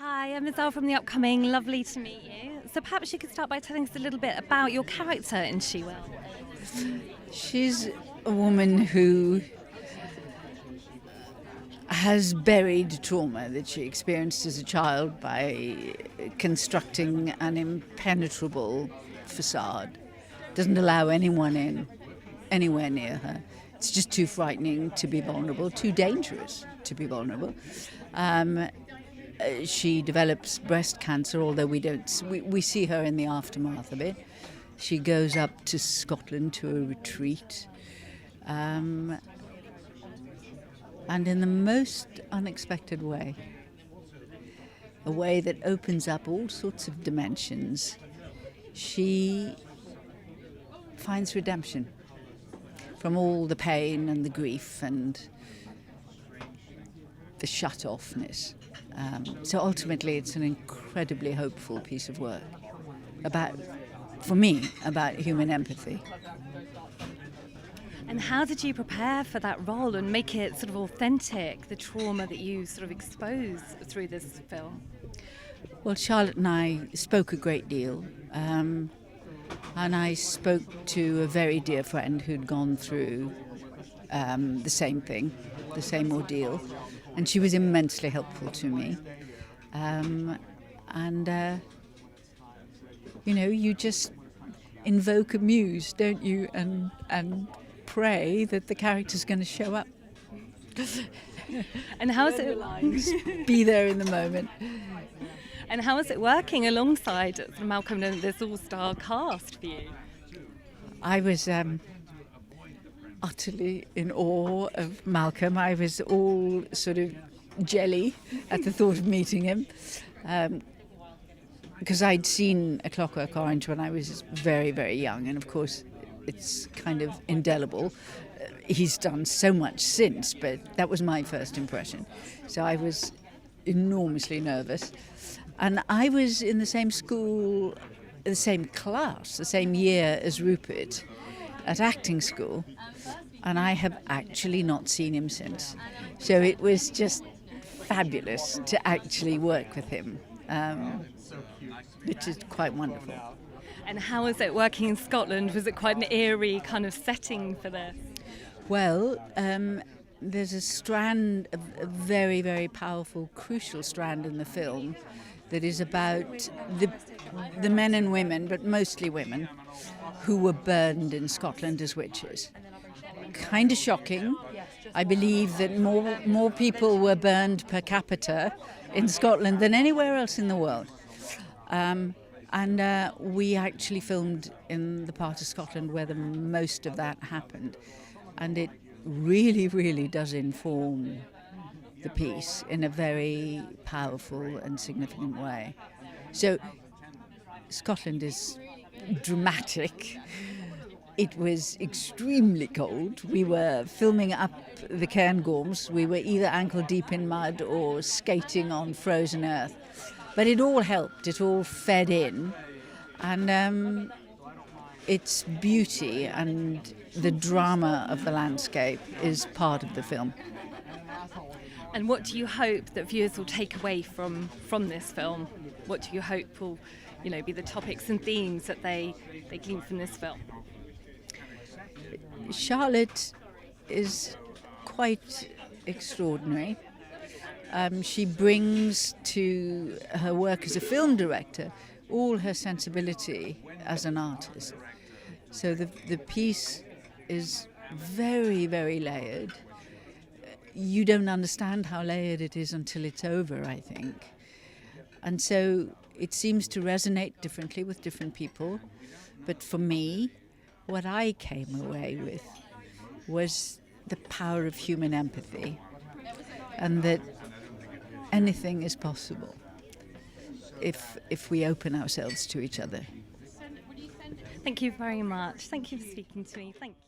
Hi, I'm Ezelle from the upcoming. Lovely to meet you. So perhaps you could start by telling us a little bit about your character in She Will. She's a woman who has buried trauma that she experienced as a child by constructing an impenetrable facade. Doesn't allow anyone in, anywhere near her. It's just too frightening to be vulnerable, too dangerous to be vulnerable. She develops breast cancer, although we see her in the aftermath of it. She goes up to Scotland to a retreat. And in the most unexpected way, a way that opens up all sorts of dimensions, she finds redemption from all the pain and the grief and the shut-offness. So ultimately it's an incredibly hopeful piece of work for me, about human empathy. And how did you prepare for that role and make it sort of authentic, the trauma that you sort of expose through this film? Well, Charlotte and I spoke a great deal. And I spoke to a very dear friend who'd gone through the same thing, the same ordeal. And she was immensely helpful to me. You just invoke a muse, don't you? And pray that the character's going to show up. And how is it? Be there in the moment. And how is it working alongside Malcolm and this all-star cast for you? I was utterly in awe of Malcolm. I was all sort of jelly at the thought of meeting him. Because I'd seen A Clockwork Orange when I was very, very young, and of course it's kind of indelible. He's done so much since, but that was my first impression. So I was enormously nervous. And I was in the same school, the same class, the same year as Rupert at acting school, and I have actually not seen him since. So it was just fabulous to actually work with him, which is quite wonderful. And how was it working in Scotland? Was it quite an eerie kind of setting for this? Well, there's a strand, a very, very powerful, crucial strand in the film that is about the men and women, but mostly women, who were burned in Scotland as witches. Kind of shocking. I believe that more people were burned per capita in Scotland than anywhere else in the world. And we actually filmed in the part of Scotland where the most of that happened. And it really, really does inform the piece in a very powerful and significant way. So Scotland is dramatic. It was extremely cold. We were filming up the Cairngorms. We were either ankle deep in mud or skating on frozen earth. But it all helped. It all fed in. And its beauty and the drama of the landscape is part of the film. And what do you hope that viewers will take away from this film? What do you hope will, be the topics and themes that they glean from this film? Charlotte is quite extraordinary. She brings to her work as a film director all her sensibility as an artist. So the piece is very, very layered. You don't understand how layered it is until it's over, I think. And so it seems to resonate differently with different people. But for me, what I came away with was the power of human empathy, and that anything is possible if we open ourselves to each other. Thank you very much. Thank you for speaking to me. Thank you.